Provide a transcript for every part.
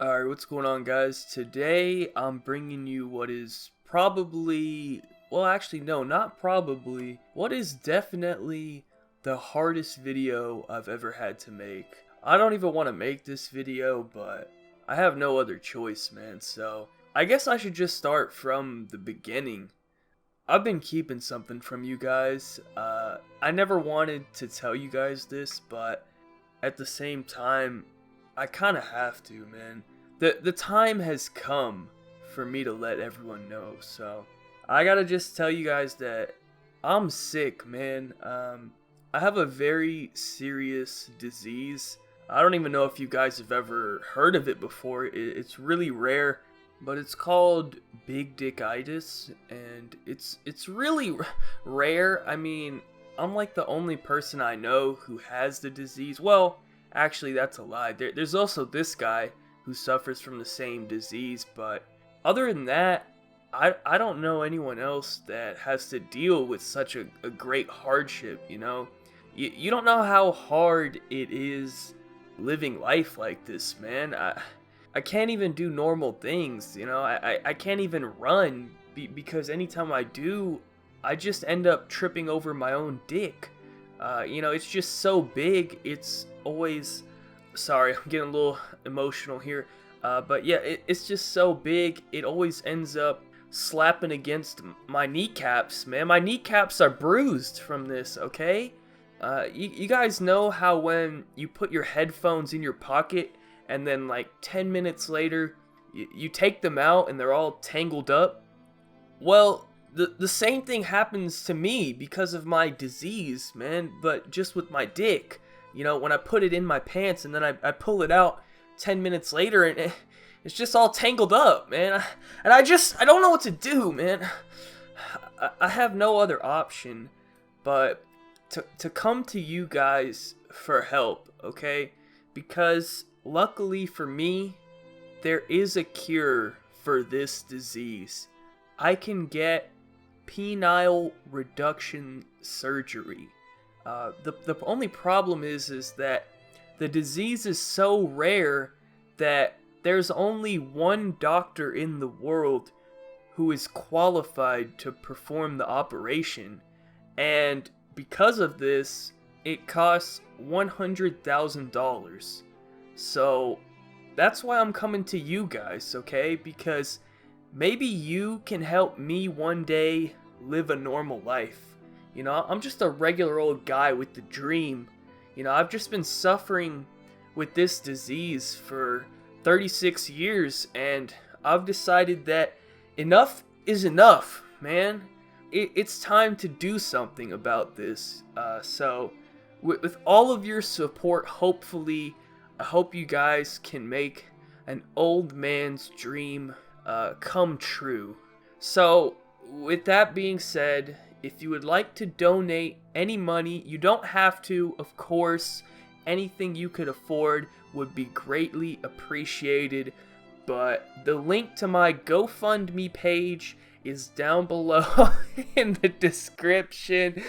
Alright, what's going on, guys? Today I'm bringing you what is probably, well, actually, no, not probably, what is definitely the hardest video I've ever had to make. I don't even want to make this video, but I have no other choice, man, so I guess I should just start from the beginning. I've been keeping something from you guys. I never wanted to tell you guys this, but at the same time, I kind of have to, man. The time has come for me to let everyone know, so I gotta just tell you guys that I'm sick, man. I have a very serious disease. I don't even know if you guys have ever heard of it before. It's really rare, but it's called big dickitis, and it's really rare. I mean, I'm like the only person I know who has the disease. Well, actually, that's a lie. There's also this guy who suffers from the same disease, but other than that, I don't know anyone else that has to deal with such a great hardship, you know? You don't know how hard it is living life like this, man. I can't even do normal things, you know? I can't even run because anytime I do, I just end up tripping over my own dick. You know, it's just so big, it's always... Sorry, I'm getting a little emotional here. But yeah, it's just so big, it always ends up slapping against my kneecaps, man. My kneecaps are bruised from this, okay? You guys know how when you put your headphones in your pocket and then like 10 minutes later, you take them out and they're all tangled up? Well, the same thing happens to me because of my disease, man, but just with my dick. You know, when I put it in my pants and then I pull it out 10 minutes later and it's just all tangled up, man. I don't know what to do, man. I have no other option but to come to you guys for help, okay? Because luckily for me, there is a cure for this disease. I can get penile reduction surgery. The only problem is that the disease is so rare that there's only one doctor in the world who is qualified to perform the operation, and because of this, it costs $100,000. So that's why I'm coming to you guys, okay? Because maybe you can help me one day live a normal life. You know, I'm just a regular old guy with the dream. You know, I've just been suffering with this disease for 36 years, and I've decided that enough is enough, man. It's time to do something about this. So, with all of your support, hopefully, I hope you guys can make an old man's dream come true. So, with that being said, if you would like to donate any money, you don't have to, of course. Anything you could afford would be greatly appreciated. But the link to my GoFundMe page is down below in the description.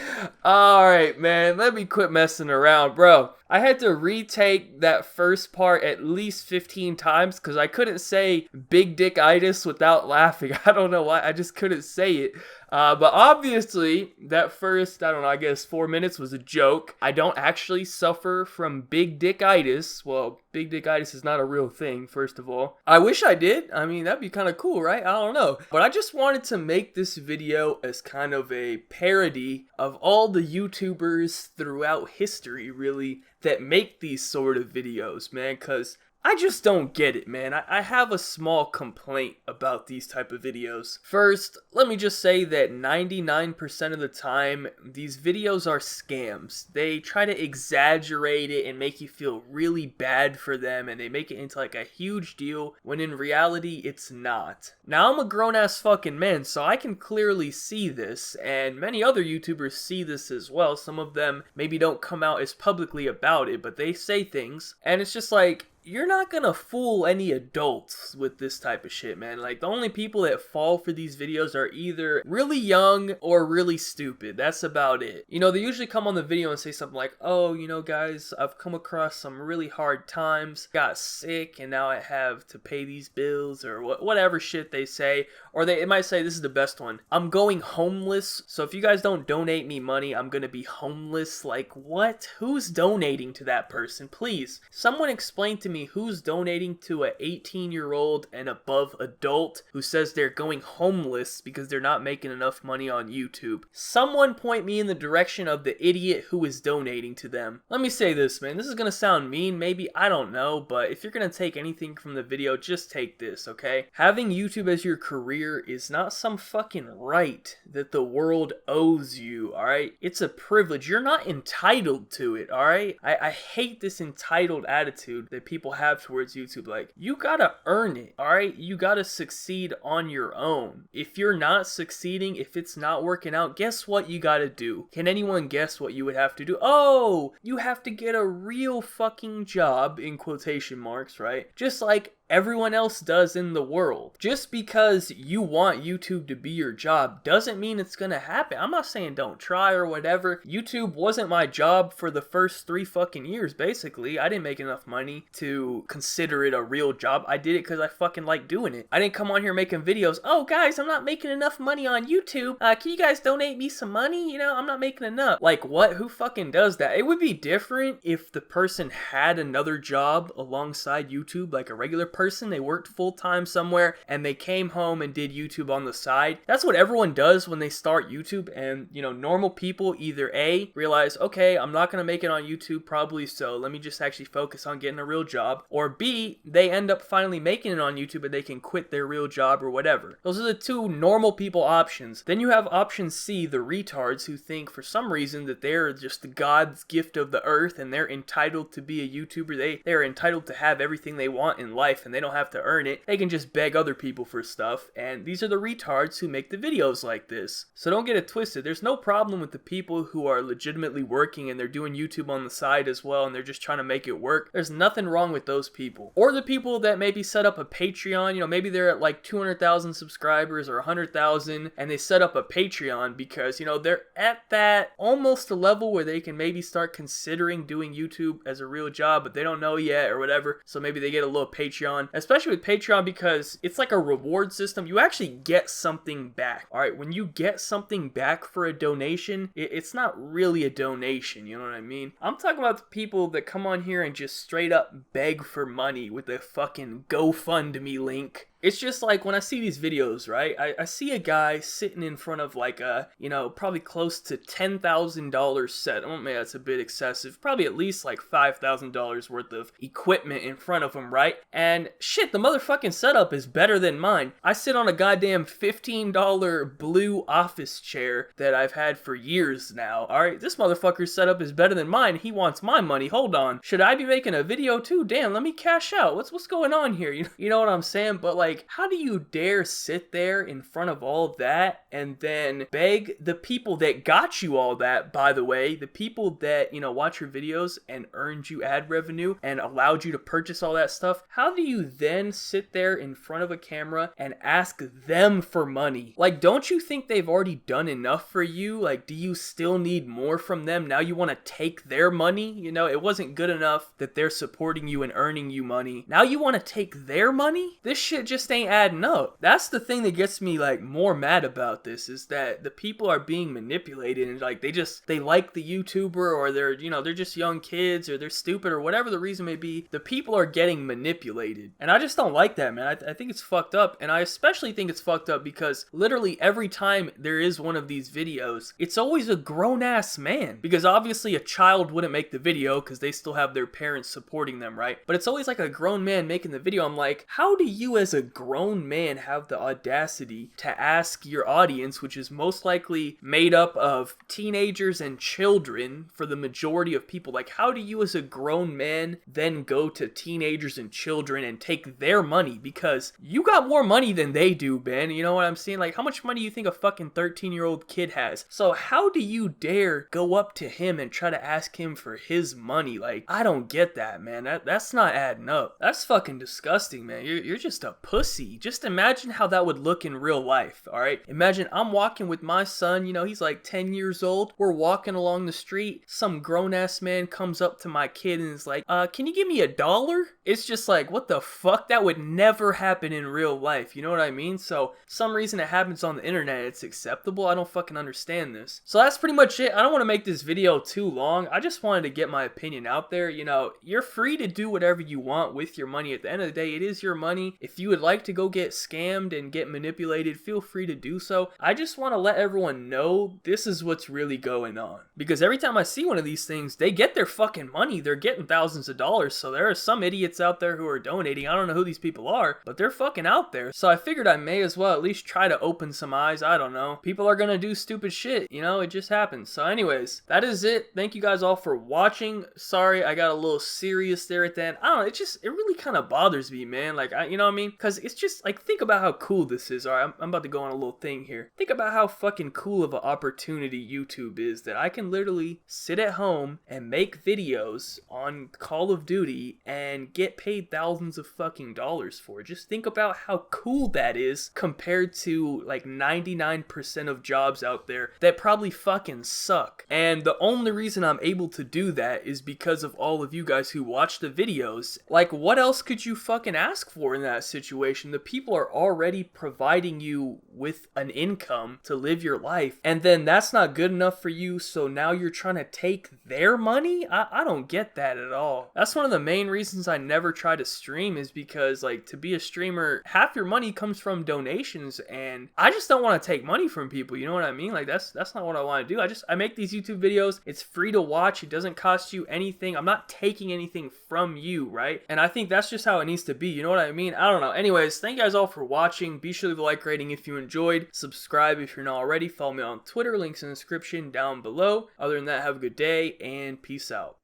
Alright, man, let me quit messing around, bro. I had to retake that first part at least 15 times because I couldn't say big dickitis without laughing. I don't know why, I just couldn't say it. But obviously, that first, I don't know, I guess 4 minutes was a joke. I don't actually suffer from big dickitis. Well, big dickitis is not a real thing, first of all. I wish I did. I mean, that'd be kind of cool, right? I don't know. But I just wanted to make this video as kind of a parody of all the YouTubers throughout history, really, that make these sort of videos, man, because I just don't get it, man. I have a small complaint about these type of videos. First, let me just say that 99% of the time, these videos are scams. They try to exaggerate it and make you feel really bad for them, and they make it into like a huge deal, when in reality, it's not. Now, I'm a grown-ass fucking man, so I can clearly see this, and many other YouTubers see this as well. Some of them maybe don't come out as publicly about it, but they say things, and it's just like, you're not gonna fool any adults with this type of shit, man. Like, the only people that fall for these videos are either really young or really stupid. That's about it. You know, they usually come on the video and say something like, oh, you know, guys, I've come across some really hard times, got sick, and now I have to pay these bills, or whatever shit they say. Or it might say, this is the best one, I'm going homeless, so if you guys don't donate me money, I'm gonna be homeless. Like, what? Who's donating to that person? Please, someone explain to me who's donating to a 18-year-old and above adult who says they're going homeless because they're not making enough money on YouTube. Someone point me in the direction of the idiot who is donating to them. Let me say this, man, this is gonna sound mean, maybe, I don't know, but if you're gonna take anything from the video, just take this, okay? Having YouTube as your career is not some fucking right that the world owes you, alright? It's a privilege. You're not entitled to it, alright? I hate this entitled attitude that people have towards YouTube. Like, you gotta earn it, alright? You gotta succeed on your own. If you're not succeeding, if it's not working out, guess what you gotta do? Can anyone guess what you would have to do? Oh, you have to get a real fucking job, in quotation marks, right? Just like everyone else does in the world. Just because you want YouTube to be your job doesn't mean it's gonna happen. I'm not saying don't try or whatever. YouTube wasn't my job for the first 3 fucking years, basically. I didn't make enough money to consider it a real job. I did it because I fucking like doing it. I didn't come on here making videos, oh guys, I'm not making enough money on YouTube. Can you guys donate me some money? You know, I'm not making enough. Like, what? Who fucking does that? It would be different if the person had another job alongside YouTube, like a regular person. They worked full-time somewhere and they came home and did YouTube on the side. That's what everyone does when they start YouTube. And, you know, normal people either A, realize, okay, I'm not gonna make it on YouTube, probably, so let me just actually focus on getting a real job, or B, they end up finally making it on YouTube and they can quit their real job or whatever. Those are the 2 normal people options. Then you have option C, the retards who think for some reason that they're just the God's gift of the earth and they're entitled to be a YouTuber. They're entitled to have everything they want in life and they don't have to earn it. They can just beg other people for stuff, and these are the retards who make the videos like this. So don't get it twisted. There's no problem with the people who are legitimately working and they're doing YouTube on the side as well and they're just trying to make it work. There's nothing wrong with those people. Or the people that maybe set up a Patreon, you know, maybe they're at like 200,000 subscribers or 100,000 and they set up a Patreon because, you know, they're at that almost a level where they can maybe start considering doing YouTube as a real job, but they don't know yet or whatever. So maybe they get a little Patreon, especially with Patreon, because it's like a reward system. You actually get something back. All right, when you get something back for a donation, it's not really a donation, you know what I mean? I'm talking about the people that come on here and just straight up beg for money with a fucking GoFundMe link. It's just like when I see these videos, right? I see a guy sitting in front of like a, you know, probably close to $10,000 set. Oh man, that's a bit excessive. Probably at least like $5,000 worth of equipment in front of him, right? And shit, the motherfucking setup is better than mine. I sit on a goddamn $15 blue office chair that I've had for years now. All right, this motherfucker's setup is better than mine. He wants my money. Hold on. Should I be making a video too? Damn, let me cash out. What's going on here? You know what I'm saying? But like, how do you dare sit there in front of all of that and then beg the people that got you all that, by the way, the people that, you know, watch your videos and earned you ad revenue and allowed you to purchase all that stuff? How do you then sit there in front of a camera and ask them for money? Like, don't you think they've already done enough for you? Like, do you still need more from them? Now you want to take their money? You know, it wasn't good enough that they're supporting you and earning you money. Now you want to take their money? This shit just ain't adding up. That's the thing that gets me like more mad about this, is that the people are being manipulated and like they like the YouTuber, or they're, you know, they're just young kids, or they're stupid, or whatever the reason may be. The people are getting manipulated, and I just don't like that, man. I think it's fucked up, and I especially think it's fucked up because literally every time there is one of these videos, it's always a grown-ass man, because obviously a child wouldn't make the video because they still have their parents supporting them, right? But it's always like a grown man making the video. I'm like, how do you as a grown man have the audacity to ask your audience, which is most likely made up of teenagers and children for the majority of people, like how do you as a grown man then go to teenagers and children and take their money? Because you got more money than they do, Ben. You know what I'm saying? Like, how much money do you think a fucking 13-year-old kid has? So how do you dare go up to him and try to ask him for his money? Like, I don't get that, man. That's not adding up. That's fucking disgusting, man. You're just a pussy. Just imagine how that would look in real life, all right? Imagine I'm walking with my son, you know, he's like 10 years old. We're walking along the street. Some grown-ass man comes up to my kid and is like, can you give me $1? It's just like, what the fuck? That would never happen in real life. You know what I mean? So, some reason it happens on the internet, it's acceptable. I don't fucking understand this. So that's pretty much it. I don't want to make this video too long. I just wanted to get my opinion out there. You know, you're free to do whatever you want with your money. At the end of the day, it is your money. If you would like to go get scammed and get manipulated, feel free to do so. I just want to let everyone know this is what's really going on. Because every time I see one of these things, they get their fucking money. They're getting thousands of dollars. So there are some idiots out there who are donating. I don't know who these people are, but they're fucking out there. So I figured I may as well at least try to open some eyes. I don't know. People are gonna do stupid shit. You know, it just happens. So anyways, that is it. Thank you guys all for watching. Sorry, I got a little serious there at the end. I don't know. It really kind of bothers me, man. Like, you know what I mean? Because it's just like, think about how cool this is. All right, I'm about to go on a little thing here. Think about how fucking cool of an opportunity YouTube is, that I can literally sit at home and make videos on Call of Duty and get paid thousands of fucking dollars for it. Just think about how cool that is compared to like 99% of jobs out there that probably fucking suck. And the only reason I'm able to do that is because of all of you guys who watch the videos. Like, what else could you fucking ask for in that situation? The people are already providing you with an income to live your life, and then that's not good enough for you, so now you're trying to take their money? I don't get that at all. That's one of the main reasons I never try to stream, is because, like, to be a streamer, half your money comes from donations, and I just don't want to take money from people. You know what I mean? Like, that's not what I want to do. I make these YouTube videos. It's free to watch. It doesn't cost you anything. I'm not taking anything from you, right? And I think that's just how it needs to be. You know what I mean? I don't know. Anyways, thank you guys all for watching. Be sure to leave a like rating if you enjoyed. Subscribe if you're not already. Follow me on Twitter. Links in the description down below. Other than that, have a good day and peace out.